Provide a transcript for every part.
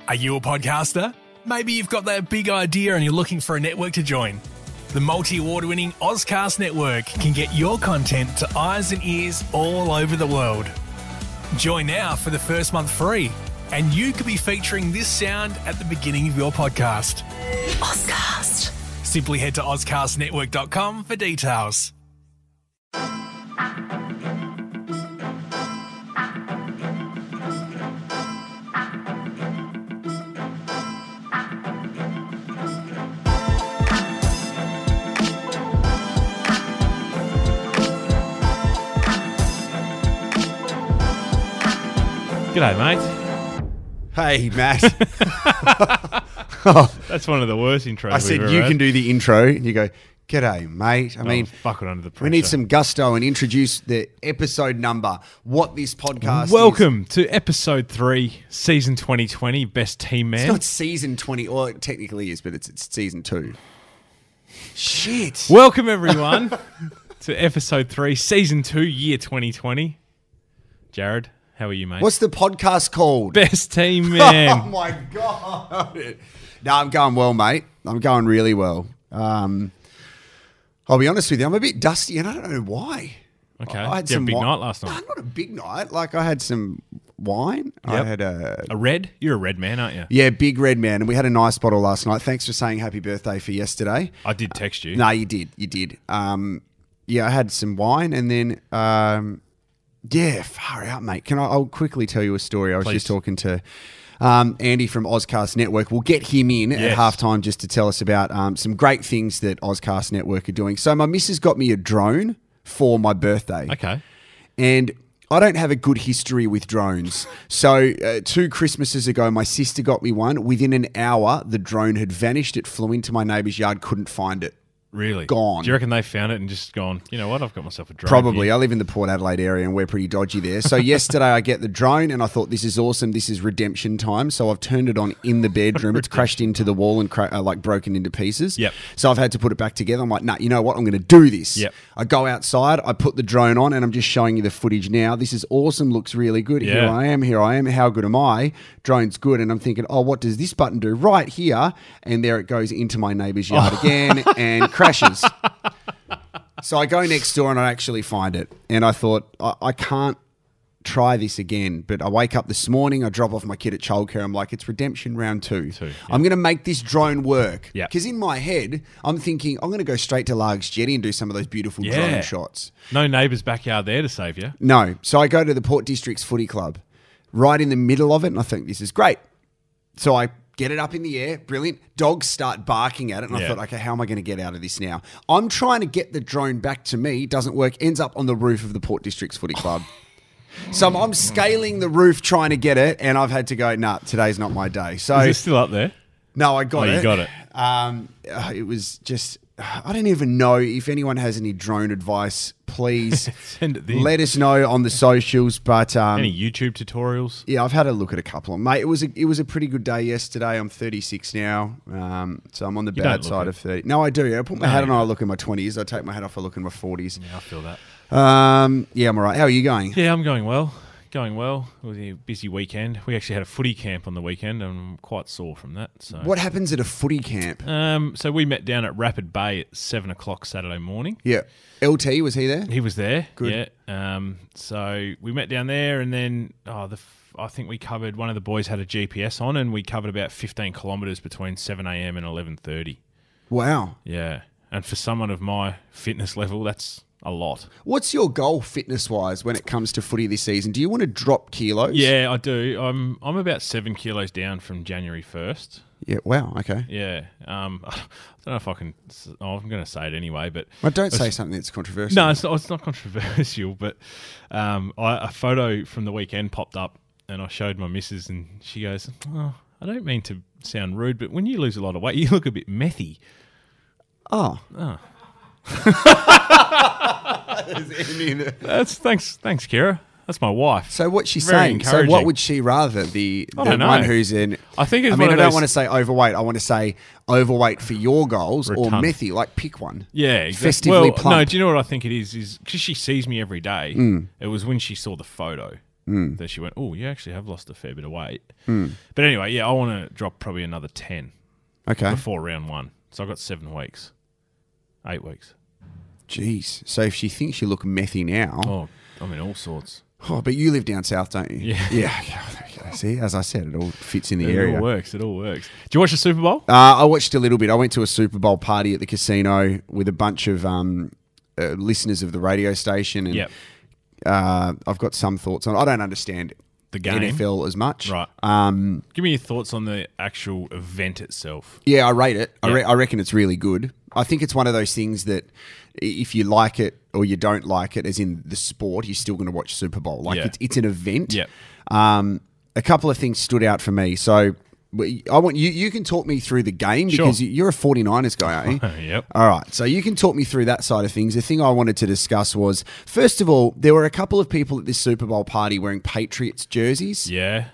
Are you a podcaster? Maybe you've got that big idea and you're looking for a network to join. The multi-award-winning Ozcast Network can get your content to eyes and ears all over the world. Join now for the first month free, and you could be featuring this sound at the beginning of your podcast. Ozcast. Simply head to ozcastnetwork.com for details. G'day, mate. Hey, Matt. That's one of the worst intros. I said you can do the intro. You go, g'day, mate. I mean, buckled under the pressure. We need some gusto and introduce the episode number, what this podcast Welcome to episode 3, season 2020, Best Team Man. It's not season 20, or it technically is, but it's season 2. Shit. Welcome, everyone, to episode 3, season 2, year 2020. Jared, how are you, mate? What's the podcast called? Best Team Man. Oh, my God. No, I'm going well, mate. I'm going really well. I'll be honest with you, I'm a bit dusty and I don't know why. Okay. I had Did you have a big wine. night last night? No, not a big night. Like, I had some wine. Yep. I had a red? You're a red man, aren't you? Yeah, big red man. And we had a nice bottle last night. Thanks for saying happy birthday for yesterday. I did text you. No, you did. You did. Yeah, I had some wine and then, yeah, far out, mate. I'll quickly tell you a story. I was just talking to Andy from Ozcast Network. We'll get him in at halftime just to tell us about some great things that Ozcast Network are doing. So my missus got me a drone for my birthday. Okay. And I don't have a good history with drones. So 2 Christmases ago, my sister got me one. Within an hour, the drone had vanished. It flew into my neighbour's yard, couldn't find it. Really? Gone. Do you reckon they found it and just gone, you know what, I've got myself a drone Probably. here. I live in the Port Adelaide area and we're pretty dodgy there. So yesterday I get the drone and I thought, this is awesome. This is redemption time. So I've turned it on in the bedroom. It's crashed into the wall and like broken into pieces. Yep. So I've had to put it back together. I'm like, nah, you know what? I'm going to do this. Yep. I go outside. I put the drone on and I'm just showing you the footage now. This is awesome. Looks really good. Yeah. Here I am. How good am I? Drone's good. And I'm thinking, oh, what does this button do? Right here. And there it goes into my neighbour's yard again and crashes. So I go next door and I actually find it. And I thought, I can't try this again. But I wake up this morning, I drop off my kid at childcare. I'm like, it's redemption round 2. I'm going to make this drone work. Because in my head, I'm thinking, I'm going to go straight to Largs Jetty and do some of those beautiful drone shots. No neighbour's backyard there to save you. No. So I go to the Port Districts Footy Club, right in the middle of it. And I think, this is great. So I get it up in the air. Brilliant. Dogs start barking at it. And I thought, okay, how am I going to get out of this now? I'm trying to get the drone back to me. Doesn't work. Ends up on the roof of the Port Districts Footy Club. So I'm scaling the roof trying to get it. And I've had to go, nah, today's not my day. So Is it still up there? No, I got it. You got it. It was just, I don't even know if anyone has any drone advice. Please Send it in. let us know on the socials. But Any YouTube tutorials? yeah, I've had a look at a couple of them. Mate, it was a pretty good day yesterday. I'm 36 now, so I'm on the bad side of 30. No, I do. I put my hat on, I look in my 20s. I take my hat off, I look in my 40s. Yeah, I feel that. Yeah, I'm all right. How are you going? Yeah, I'm going well. Going well. It was a busy weekend. We actually had a footy camp on the weekend and I'm quite sore from that. So What happens at a footy camp? So we met down at Rapid Bay at 7 o'clock Saturday morning. Yeah. LT, was he there? He was there. Good. Yeah. So we met down there and then I think we covered, one of the boys had a GPS on and we covered about 15 kilometres between 7 a.m. and 11:30. Wow. Yeah. And for someone of my fitness level, that's a lot. What's your goal fitness-wise when it comes to footy this season? Do you want to drop kilos? Yeah, I do. I'm about 7 kilos down from January 1st. Yeah, wow, okay. Yeah. I don't know if I can... I'm going to say it anyway, but... Well, don't say something that's controversial. No, it's not controversial, but a photo from the weekend popped up and I showed my missus and she goes, oh, I don't mean to sound rude, but when you lose a lot of weight, you look a bit methy. Oh. That's thanks, Kira. That's my wife. So what's she Very saying? So encouraging. what would she rather? The don't know. one who's in... I think it's I mean, one I of don't those- want to say overweight. I want to say overweight for your goals or Rotund. methy. Like, pick one. Yeah, exactly. Festively well, plump. No, do you know what I think it is? Is because she sees me every day. It was when she saw the photo. Then she went, oh, you actually have lost a fair bit of weight. But anyway, yeah, I want to drop probably another 10 before round 1. So I've got 7 weeks, 8 weeks. Jeez. So if she thinks you look methy now... Oh, I mean, all sorts. Oh, but you live down south, don't you? Yeah. Yeah. See, as I said, it all fits in the It area. all works. It all works. Do you watch the Super Bowl? I watched a little bit. I went to a Super Bowl party at the casino with a bunch of listeners of the radio station. And Yep. I've got some thoughts on it. I don't understand The game. NFL as much. Right. Give me your thoughts on the actual event itself. Yeah, I rate it. Yeah. I reckon it's really good. I think it's one of those things that if you like it or you don't like it, as in the sport, you're still going to watch Super Bowl. Like it's an event. Yeah. A couple of things stood out for me. So I want you can talk me through the game because Sure. you're a 49ers guy, aren't you? Yep. All right. So you can talk me through that side of things. The thing I wanted to discuss was, first of all, there were a couple of people at this Super Bowl party wearing Patriots jerseys. Yeah.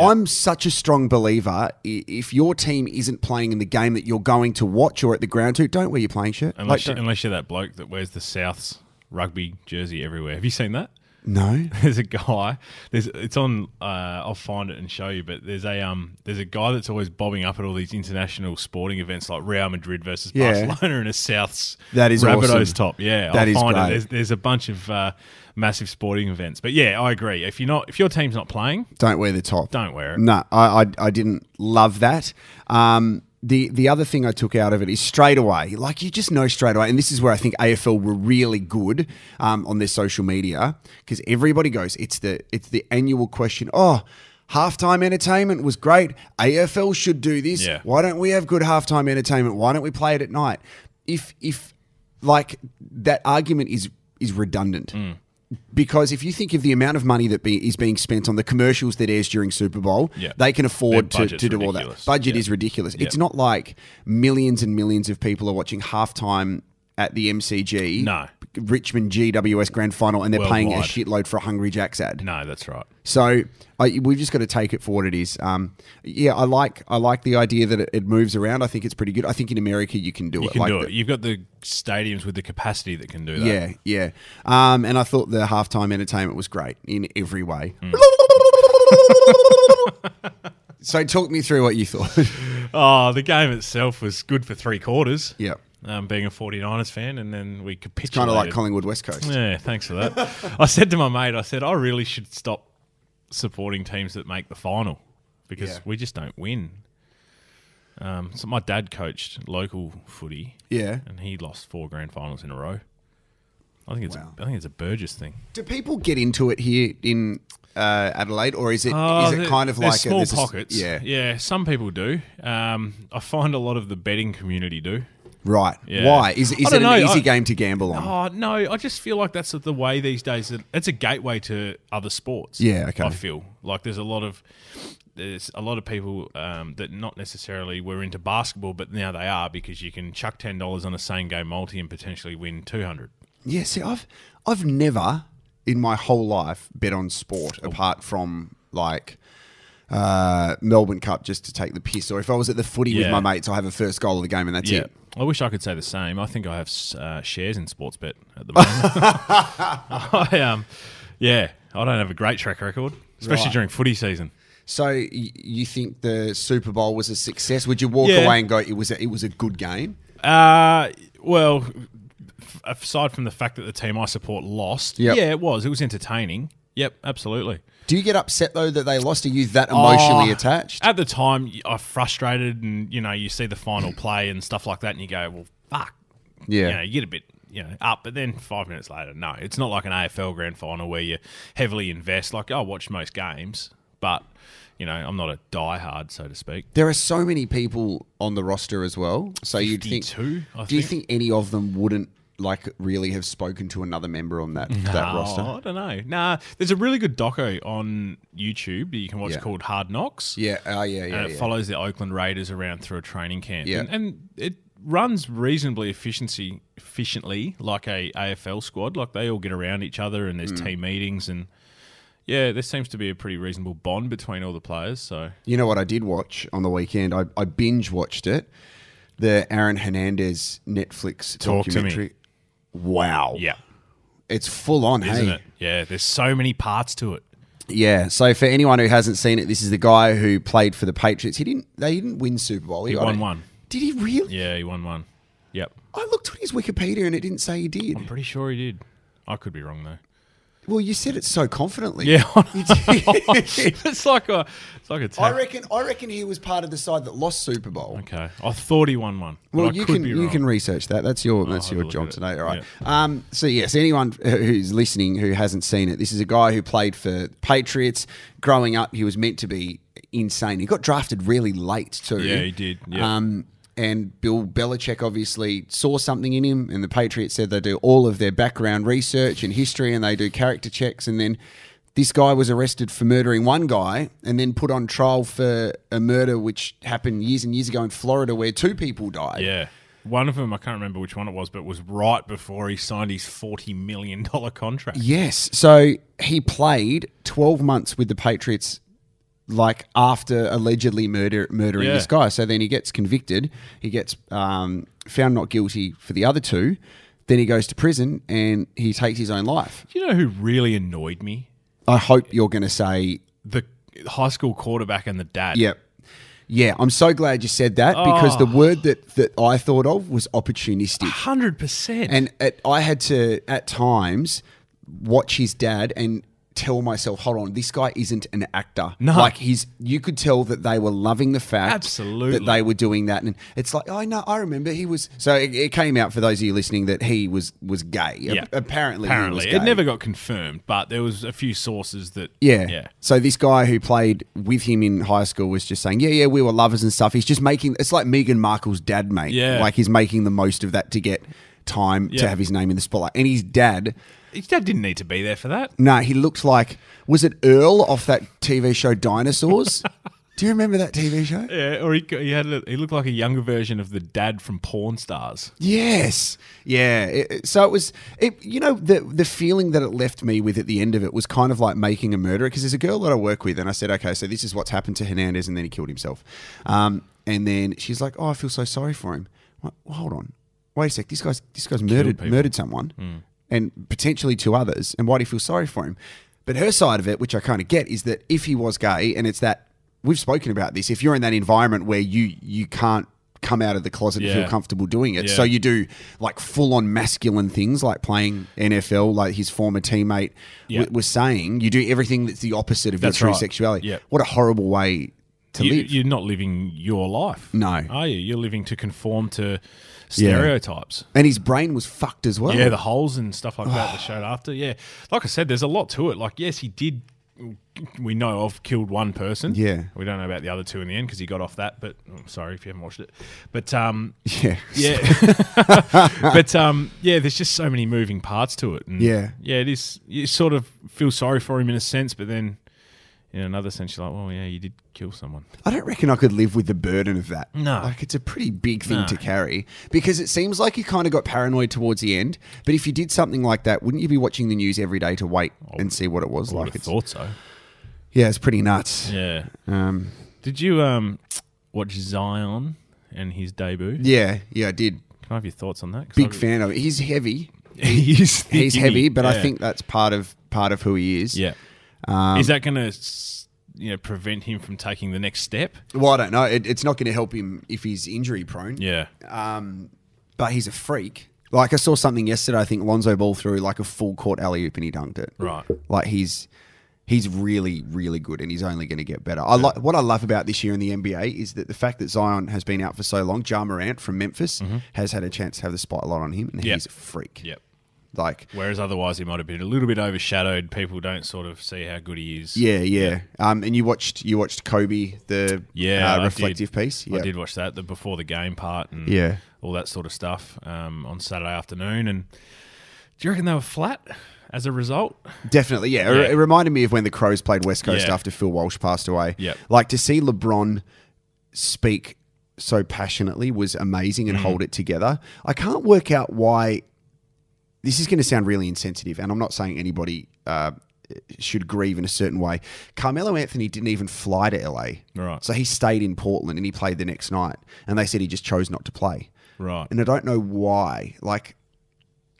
I'm such a strong believer. If your team isn't playing in the game that you're going to watch or at the ground to, don't wear your playing shirt. Unless you're that bloke that wears the South's rugby jersey everywhere. Have you seen that? No. There's a guy. It's on. I'll find it and show you. But there's a guy that's always bobbing up at all these international sporting events like Real Madrid versus Barcelona in a South's That is Rabbitohs awesome. top. Yeah, That I'll is find great. it. There's a bunch of massive sporting events. But yeah, I agree. If your team's not playing, Don't wear the top. don't wear it. No, I didn't love that. The other thing I took out of it is straight away, like you just know straight away, and this is where I think AFL were really good on their social media because everybody goes, it's the annual question. Oh, halftime entertainment was great. AFL should do this. Yeah. Why don't we have good halftime entertainment? Why don't we play it at night? If like that argument is redundant. Because if you think of the amount of money that is being spent on the commercials that airs during Super Bowl, they can afford Their to budget's do all that. ridiculous. Budget Yeah. is ridiculous. Yeah. It's not like millions and millions of people are watching halftime at the MCG, No. Richmond GWS Grand Final, and they're paying a Worldwide. shitload for a Hungry Jack's ad. No, that's right. So we've just got to take it for what it is. I like the idea that it moves around. I think it's pretty good. I think in America you can do You it. can like do it. You've got the stadiums with the capacity that can do that. Yeah, yeah. And I thought the halftime entertainment was great in every way. So talk me through what you thought. Oh, the game itself was good for 3 quarters. Yeah. Being a 49ers fan, and then we capitulated. Kind of like Collingwood West Coast. Yeah, thanks for that. I said to my mate, I really should stop supporting teams that make the final because we just don't win. So my dad coached local footy, Yeah. and he lost 4 grand finals in a row. I think it's a Burgess thing. Do people get into it here in Adelaide, or is it kind of like small there's pockets? Yeah. Some people do. I find a lot of the betting community do. Right. Yeah. Why? Is it don't an know. easy game to gamble on? Oh, no, I just feel like that's the way these days. It's a gateway to other sports. Yeah, okay. I feel like there's a lot of people that not necessarily were into basketball, but now they are because you can chuck $10 on a same game multi and potentially win 200. Yeah, see, I've never in my whole life bet on sport apart from like Melbourne Cup just to take the piss, or if I was at the footy with my mates, I'll have a first goal of the game and that's it. I wish I could say the same. I think I have shares in Sportsbet at the moment. I don't have a great track record, especially during footy season. So you think the Super Bowl was a success? Would you walk away and go, it was a good game? Well, aside from the fact that the team I support lost, it was entertaining. Yep, absolutely. Do you get upset though that they lost? Are you that emotionally attached? At the time, I'm frustrated, and you see the final play and stuff like that, and you go, "Well, fuck." Yeah. You get a bit up, but then 5 minutes later, no, it's not like an AFL grand final where you heavily invest. Like I watch most games, but I'm not a diehard, so to speak. There are so many people on the roster as well. So you'd think. 52, I Do you think. think any of them wouldn't really have spoken to another member on that roster? I don't know. Nah, there's a really good doco on YouTube that you can watch called Hard Knocks. Yeah. And it follows the Oakland Raiders around through a training camp. Yeah. And it runs reasonably efficiently like a AFL squad. Like they all get around each other and there's team meetings and there seems to be a pretty reasonable bond between all the players. So You know what I did watch on the weekend? I binge watched it. The Aaron Hernandez Netflix Talk to me. documentary. Wow. yeah, It's full on, isn't hey? it? Yeah, there's so many parts to it. Yeah. So for anyone who hasn't seen it, this is the guy who played for the Patriots. They didn't win Super Bowl. He won one. Did he really? Yeah, he won one. Yep. I looked on his Wikipedia and it didn't say he did. I'm pretty sure he did. I could be wrong though. Well, you said it so confidently. Yeah, it's like a I reckon he was part of the side that lost Super Bowl. Okay, I thought he won one. Well, but you can research that. That's your job today. All right. So yes, anyone who's listening who hasn't seen it, this is a guy who played for Patriots. Growing up, he was meant to be insane. He got drafted really late too. Yeah, he did. Yeah. And Bill Belichick obviously saw something in him, and the Patriots said they do all of their background research and history, and they do character checks. And then this guy was arrested for murdering one guy, and then put on trial for a murder which happened years and years ago in Florida, where 2 people died. Yeah. One of them, I can't remember which one it was, but it was right before he signed his $40 million contract. Yes. So he played 12 months with the Patriots, like after allegedly murdering this guy. So then he gets convicted. He gets found not guilty for the other 2. Then he goes to prison and he takes his own life. Do you know who really annoyed me? I hope you're going to say... The high school quarterback and the dad. Yep. Yeah, I'm so glad you said that because the word that I thought of was opportunistic. 100%. And I had to, at times, watch his dad and tell myself, hold on, this guy isn't an actor. No. Like you could tell that they were loving the fact Absolutely. that they were doing that. And it's like, oh no, I remember he was, so it came out for those of you listening that he was gay. Yeah. Apparently he was gay. It never got confirmed, but there was a few sources that... Yeah. So this guy who played with him in high school was just saying, yeah, we were lovers and stuff. He's just making, it's like Meghan Markle's dad, mate. Yeah. Like he's making the most of that to get time to have his name in the spotlight. And his dad didn't need to be there for that. No, he looked like, was it Earl off that TV show Dinosaurs? Do you remember that TV show? Yeah, or he looked like a younger version of the dad from Pawn Stars. Yes. Yeah. So it was, the feeling that it left me with at the end of it was kind of like making a murderer, because there's a girl that I work with and I said, okay, so this is what's happened to Hernandez, and then he killed himself. And then she's like, oh, I feel so sorry for him. I'm like, well, hold on. Wait a sec. This guy's murdered someone. And potentially 2 others, and why do you feel sorry for him? But her side of it, which I kind of get, is that if he was gay, and it's that, we've spoken about this, if you're in that environment where you can't come out of the closet and feel comfortable doing it, so you do like full-on masculine things like playing NFL, like his former teammate was saying, you do everything that's the opposite of your true sexuality. Yep. What a horrible way to live. You're not living your life. No. Are you? You're living to conform to stereotypes. And his brain was fucked as well. Yeah, the holes and stuff like that showed after. Yeah. Like I said, there's a lot to it. Like, yes, he did, we know of, killed 1 person. Yeah. We don't know about the other 2 in the end because he got off that, but sorry if you haven't watched it. But yeah. But there's just so many moving parts to it. And it is, you sort of feel sorry for him in a sense, but then in another sense, you're like, well, yeah, you did kill someone. I don't reckon I could live with the burden of that. No. Like, it's a pretty big thing to carry, because it seems like you kind of got paranoid towards the end. But if you did something like that, wouldn't you be watching the news every day to wait and see what it was like? I thought so. Yeah, it's pretty nuts. Yeah. Did you watch Zion and his debut? Yeah, I did. Can I have your thoughts on that? Big fan of it. He's heavy. He's heavy, but I think that's part of who he is. Yeah. Is that going to prevent him from taking the next step? Well, I don't know. It's not going to help him if he's injury prone. Yeah. But he's a freak. Like, I saw something yesterday, I think Lonzo Ball threw like a full court alley-oop and he dunked it. Right. Like, he's really, really good, and he's only going to get better. What I love about this year in the NBA is that the fact that Zion has been out for so long, Ja Morant from Memphis has had a chance to have the spotlight on him, and he's a freak. Yep. Like, whereas otherwise he might have been a little bit overshadowed. People don't sort of see how good he is. Yeah. And you watched Kobe, the reflective piece. I did watch that, the before the game part, and all that sort of stuff on Saturday afternoon. And do you reckon they were flat as a result? Definitely, yeah. It reminded me of when the Crows played West Coast after Phil Walsh passed away. Yep. Like, to see LeBron speak so passionately was amazing and hold it together. I can't work out why. This is going to sound really insensitive, and I'm not saying anybody should grieve in a certain way. Carmelo Anthony didn't even fly to LA. Right. So he stayed in Portland and he played the next night. And they said he just chose not to play. Right. And I don't know why. Like,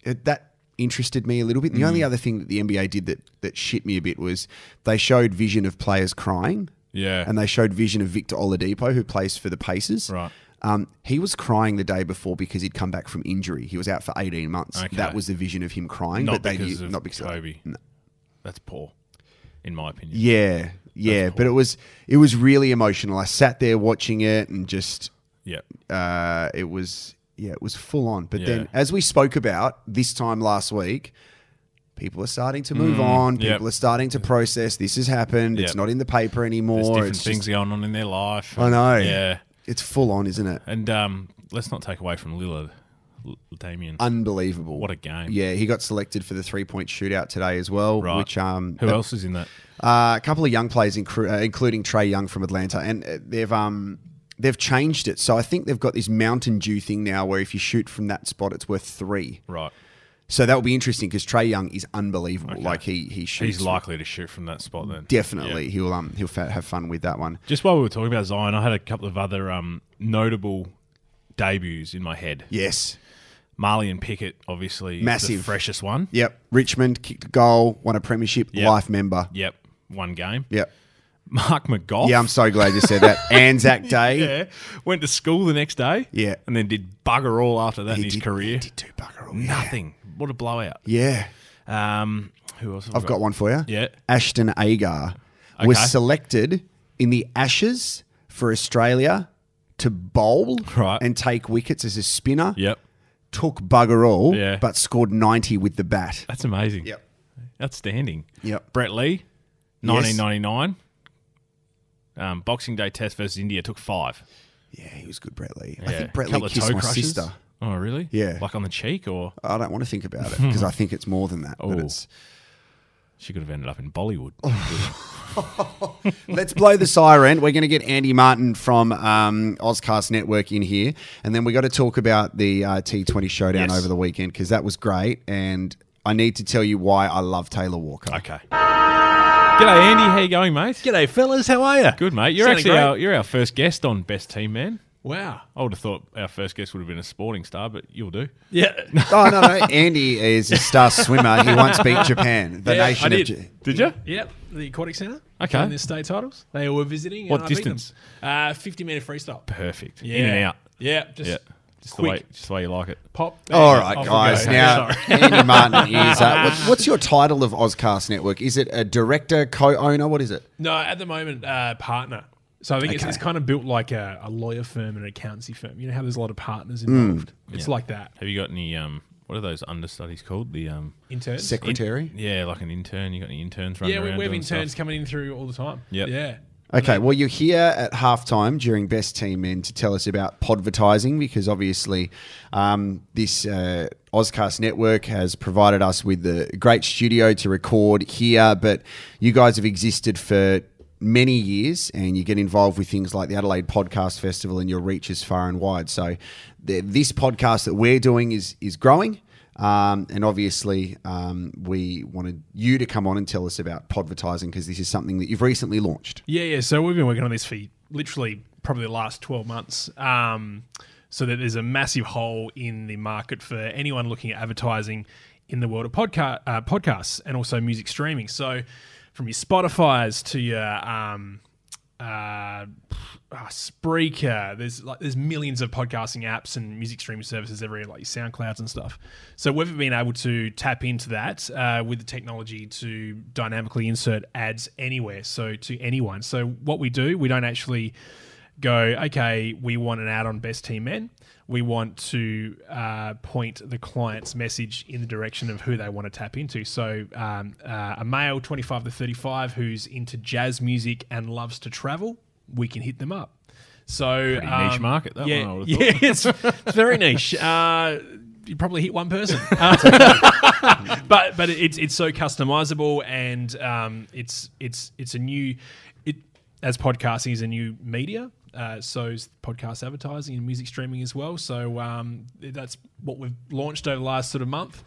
that interested me a little bit. The only other thing that the NBA did that shit me a bit was they showed vision of players crying. Yeah. And they showed vision of Victor Oladipo, who plays for the Pacers. Right. He was crying the day before because he'd come back from injury. He was out for 18 months. Okay. That was the vision of him crying. Not but they because knew, of not because Kobe. No. That's poor, in my opinion. Yeah. But it was really emotional. I sat there watching it and just it was full on. But then, as we spoke about this time last week, people are starting to move on. People are starting to process this has happened. It's not in the paper anymore. There's different it's things just, going on in their life. I know. Yeah. It's full on, isn't it? And let's not take away from Lillard. Damian. Unbelievable. What a game. Yeah, he got selected for the 3-point shootout today as well. Right. Which who else is in that? A couple of young players, including Trae Young from Atlanta, and they've changed it. So I think they've got this Mountain Dew thing now, where if you shoot from that spot, it's worth 3. Right. So that will be interesting because Trae Young is unbelievable. Okay. Like he shoots. He's likely to shoot from that spot then. Definitely, he'll have fun with that one. Just while we were talking about Zion, I had a couple of other notable debuts in my head. Yes. Marley and Pickett, obviously, massive, the freshest one. Yep. Richmond kicked a goal, won a premiership, life member. Yep. One game. Yep. Mark McGough. Yeah, I'm so glad you said that. Anzac Day. Yeah. Went to school the next day. Yeah. And then did bugger all after that in his career. He did do bugger all. Nothing. What a blowout. Yeah. Who else? I've got one for you. Yeah. Ashton Agar was selected in the Ashes for Australia to bowl and take wickets as a spinner. Yep. Took bugger all, Yeah. but scored 90 with the bat. That's amazing. Yep. Outstanding. Yep. Brett Lee, 1999. Boxing Day Test versus India took 5. Yeah, he was good, Brett Lee. Yeah. I think Brett Couple Lee of kissed toe my crushes. sister. Oh, really? Yeah. Like on the cheek or? I don't want to think about it because I think it's more than that. But Oh. it's... She could have ended up in Bollywood. Let's blow the siren. We're going to get Andy Martin from Ozcast Network in here. And then we got to talk about the T20 showdown over the weekend because that was great. And I need to tell you why I love Taylor Walker. Okay. G'day, Andy. How you going, mate? G'day, fellas. How are you? Good, mate. You're Sounding actually great. our first guest on Best Team Man. Wow. I would have thought our first guest would have been a sporting star, but you'll do. Yeah. Oh, no. Andy is a star swimmer. He once beat Japan, the nation I of did. Did you? Yep. The Aquatic Centre. Okay. In the state titles. They were visiting. What and I beat them. distance? 50-metre freestyle. Perfect. Yeah. In and out. Yeah. Just Yeah. Just quick. the way you like it. pop. All right, Off we guys. go. Now, Sorry. Andy Martin is... what's your title of Ozcast Network? Is it a director, co-owner? What is it? No, at the moment, partner. So I think Okay. it's kind of built like a lawyer firm and an accountancy firm. You know how there's a lot of partners involved? It's like that. Have you got any, what are those understudies called? The Interns? Secretary? Yeah, like an intern. You got any interns running Yeah, around we have doing interns stuff? coming in through all the time. Yep. Yeah. Okay, well, you're here at halftime during Best Team Men to tell us about podvertising because obviously this Ozcast Network has provided us with the great studio to record here, but you guys have existed for many years and you get involved with things like the Adelaide Podcast Festival and your reach is far and wide. So this podcast that we're doing is growing. And obviously, we wanted you to come on and tell us about podvertising because this is something that you've recently launched. Yeah. So we've been working on this for literally probably the last 12 months. So that there's a massive hole in the market for anyone looking at advertising in the world of podcasts and also music streaming. So from your Spotify's to your Spreaker, there's millions of podcasting apps and music streaming services everywhere, like your SoundClouds and stuff. So we've been able to tap into that with the technology to dynamically insert ads anywhere, so to anyone. So what we do, we don't actually go, okay, we want an ad on Best Team Men. We want to point the client's message in the direction of who they want to tap into. So a male, 25 to 35, who's into jazz music and loves to travel, we can hit them up. So Pretty niche market, that yeah, one, I would have it's very niche. You probably hit one person, but it's so customizable and it's a new as podcasting is a new media. So is podcast advertising and music streaming as well. So that's what we've launched over the last sort of month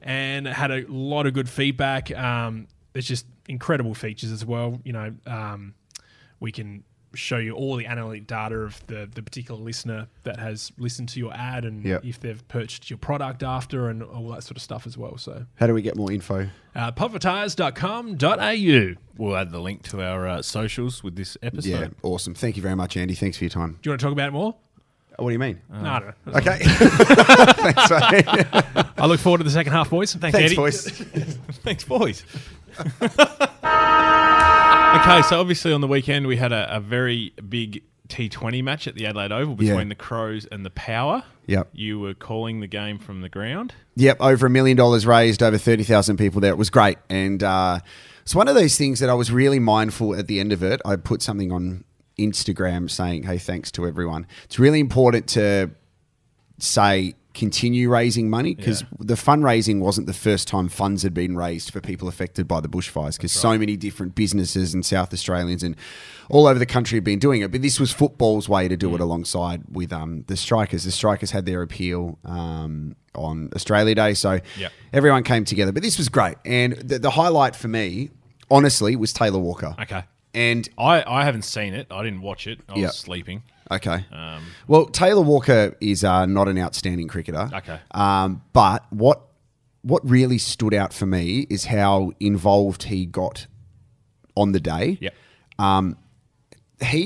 and had a lot of good feedback. There's just incredible features as well. You know, we can show you all the analytic data of the particular listener that has listened to your ad and if they've purchased your product after and all that sort of stuff as well. So How do we get more info? Podvertise.com.au. We'll add the link to our socials with this episode. Yeah, awesome. Thank you very much, Andy. Thanks for your time. Do you want to talk about it more? What do you mean? No, I don't know. Okay. Thanks, mate. I look forward to the second half, boys. Thanks, Thanks, Eddie. boys. Thanks, boys. Okay, so obviously on the weekend we had a very big T20 match at the Adelaide Oval between the Crows and the Power. Yep. You were calling the game from the ground. Yep, over $1 million raised, over 30,000 people there. It was great. And it's one of those things that I was really mindful at the end of it. I put something on Instagram saying, hey, thanks to everyone. It's really important to say continue raising money because the fundraising wasn't the first time funds had been raised for people affected by the bushfires because so many different businesses and South Australians and all over the country have been doing it. But this was football's way to do it alongside with the Strikers. The Strikers had their appeal on Australia Day, so everyone came together. But this was great. And the highlight for me, honestly, was Taylor Walker. Okay. And I haven't seen it. I didn't watch it. I was sleeping. Okay. Well, Taylor Walker is not an outstanding cricketer. Okay. But what really stood out for me is how involved he got on the day. Yep.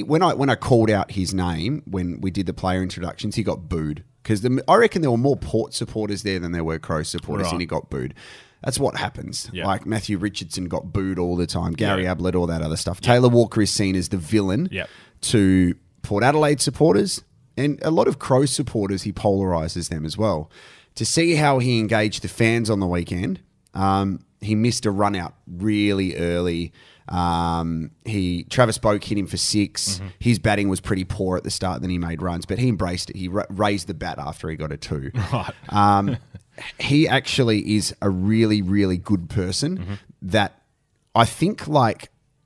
When I called out his name when we did the player introductions, he got booed because I reckon there were more Port supporters there than there were Crow supporters, and he got booed. That's what happens. Yep. Like Matthew Richardson got booed all the time, Gary Ablett, all that other stuff. Taylor Walker is seen as the villain to Port Adelaide supporters and a lot of Crow supporters. He polarises them as well. To see how he engaged the fans on the weekend, he missed a run out really early. Travis Boak hit him for 6. Mm-hmm. His batting was pretty poor at the start, then he made runs, but he embraced it. He raised the bat after he got a 2. Right. He actually is a really, really good person that I think I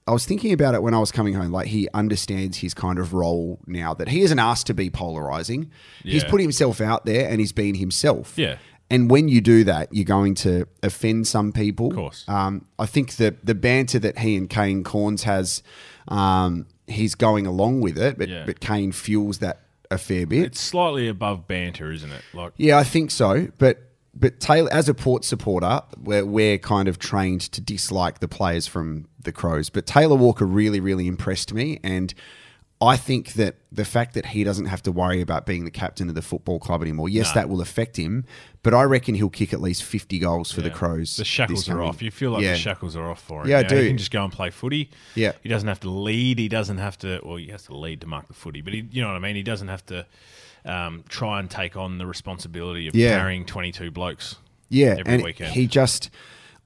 was thinking about it when I was coming home. Like, he understands his kind of role now that he isn't asked to be polarizing. Yeah. He's put himself out there and he's been himself. Yeah. And when you do that, you're going to offend some people. Of course. I think that the banter that he and Kane Corns has, he's going along with it, but Kane fuels that a fair bit. It's slightly above banter, isn't it? Yeah, I think so. But Taylor, as a Port supporter, we're kind of trained to dislike the players from the Crows. But Taylor Walker really, really impressed me. And I think that the fact that he doesn't have to worry about being the captain of the football club anymore, that will affect him. But I reckon he'll kick at least 50 goals for the Crows. The shackles are off. You feel like the shackles are off for him. Yeah, I do. He can just go and play footy. Yeah. He doesn't have to lead. He doesn't have to... Well, he has to lead to mark the footy. But you know what I mean? He doesn't have to try and take on the responsibility of carrying 22 blokes. Yeah, every weekend. He just,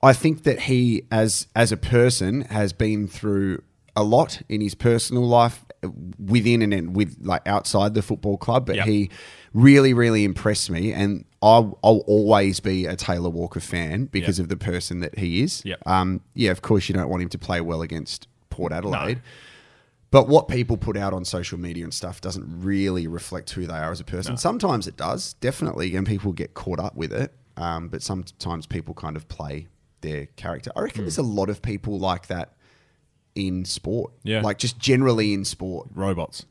I think that he, as a person, has been through a lot in his personal life, within and outside the football club. But he really, really impressed me, and I'll always be a Taylor Walker fan because of the person that he is. Yep. Of course, you don't want him to play well against Port Adelaide. No. But what people put out on social media and stuff doesn't really reflect who they are as a person. No. Sometimes it does, definitely, and people get caught up with it. But sometimes people kind of play their character. I reckon there's a lot of people like that in sport. Yeah. Like just generally in sport. Robots.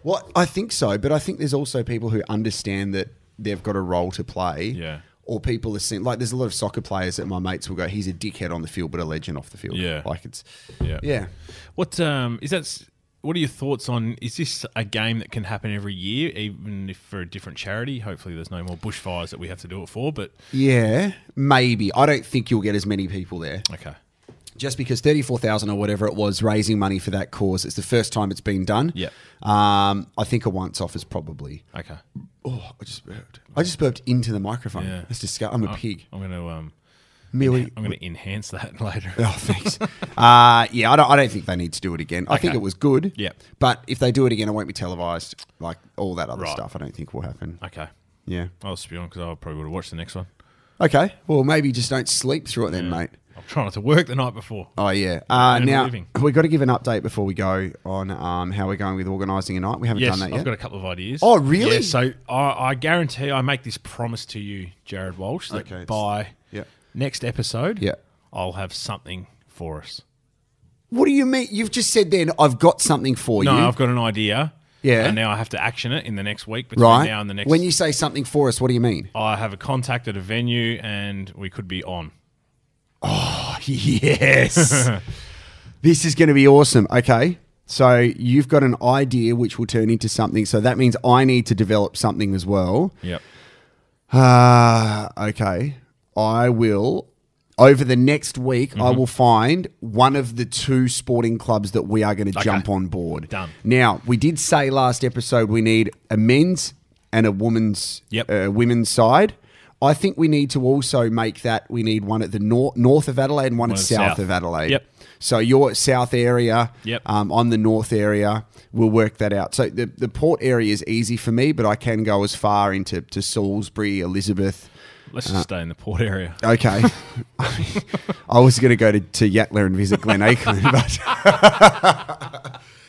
Well, I think so. But I think there's also people who understand that they've got a role to play. Yeah. Or people are seeing, like, there's a lot of soccer players that my mates will go, he's a dickhead on the field, but a legend off the field. Yeah. Like it's, yeah. What what are your thoughts on, is this a game that can happen every year, even if for a different charity? Hopefully there's no more bushfires that we have to do it for, but... Yeah, maybe. I don't think you'll get as many people there. Okay. Just because 34,000 or whatever it was, raising money for that cause, it's the first time it's been done. Yeah. I think a once-off is probably... Okay. Oh, I just burped into the microphone. Yeah. That's disgusting. I'm a pig. I'm going to... I'm going to enhance that later. Oh, thanks. I don't think they need to do it again. I think it was good. Yeah. But if they do it again, it won't be televised. Like all that other stuff, I don't think will happen. Okay. Yeah. I'll spit on because I probably would have watched the next one. Okay. Well, maybe just don't sleep through it then, mate. I'm trying not to work the night before. Oh, yeah. Now, we've got to give an update before we go on how we're going with organising a night. We haven't done that yet. I've got a couple of ideas. Oh, really? Yeah, so I guarantee, I make this promise to you, Jared Walsh, that by... next episode, I'll have something for us. What do you mean? You've just said then, I've got something for you. No, I've got an idea. Yeah. And now I have to action it in the next week between Right. now and the next. When you say something for us, what do you mean? I have a contact at a venue and we could be on. Oh, yes. This is going to be awesome. Okay. So you've got an idea which will turn into something. So that means I need to develop something as well. Yep. Okay. I will, over the next week, I will find one of the 2 sporting clubs that we are going to jump on board. Done. Now, we did say last episode we need a men's and a women's women's side. I think we need to also make that we need one at the north of Adelaide and one at south of Adelaide. Yep. So you're south area. Yep. I'm the north area. We'll work that out. So the port area is easy for me, but I can go as far into Salisbury, Elizabeth. Let's just stay in the port area. Okay. I was going to go to Yatla and visit Glen Aitken, but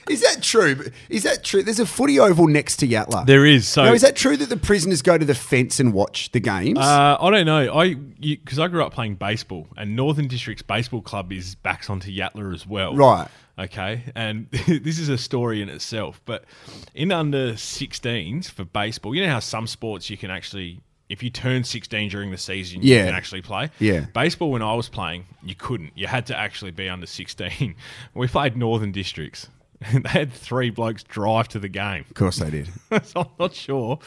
is that true? Is that true? There's a footy oval next to Yatla. There is. So now, is that true that the prisoners go to the fence and watch the games? I don't know. Because I grew up playing baseball, and Northern District's baseball club is backs onto Yatla as well. Right. Okay. And this is a story in itself. But in under 16s for baseball, you know how some sports you can actually, if you turn 16 during the season, you can actually play. Yeah. Baseball, when I was playing, you couldn't. You had to actually be under 16. We played Northern Districts. They had 3 blokes drive to the game. Of course they did. So I'm not sure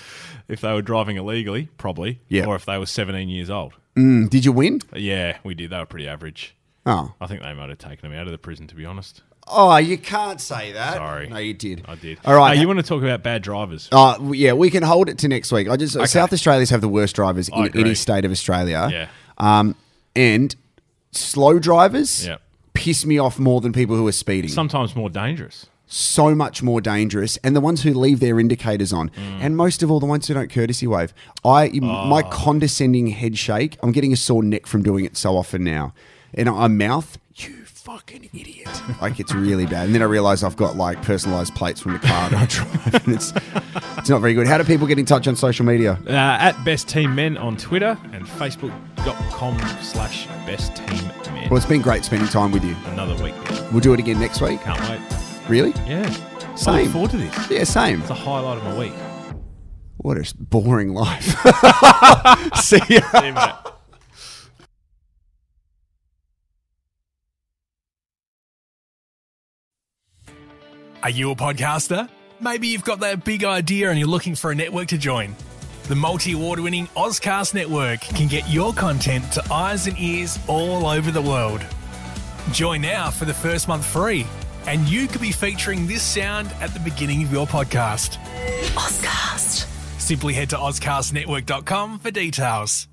if they were driving illegally, probably, or if they were 17 years old. Did you win? Yeah, we did. They were pretty average. Oh. I think they might have taken them out of the prison, to be honest. Oh, you can't say that. Sorry. No, you did. I did. All right. You want to talk about bad drivers? Yeah, we can hold it to next week. South Australians have the worst drivers in any state of Australia. Yeah. And slow drivers Yeah. piss me off more than people who are speeding. Sometimes more dangerous. So much more dangerous, and the ones who leave their indicators on, and most of all, the ones who don't courtesy wave. My condescending head shake. I'm getting a sore neck from doing it so often now, and I mouth, "You fucking idiot!" Like, it's really bad. And then I realise I've got like personalised plates from the car that I drive, and it's not very good. How do people get in touch on social media? At Best Team Men on Twitter and Facebook.com/Best Team Men. Well, it's been great spending time with you. Another week. We'll do it again next week. Can't wait. Really? Yeah. Same. I look forward to this. Yeah, same. It's a highlight of my week. What a boring life. See ya. See you, mate. Are you a podcaster? Maybe you've got that big idea and you're looking for a network to join. The multi-award-winning Ozcast Network can get your content to eyes and ears all over the world. Join now for the first month free, and you could be featuring this sound at the beginning of your podcast. Ozcast. Simply head to ozcastnetwork.com for details.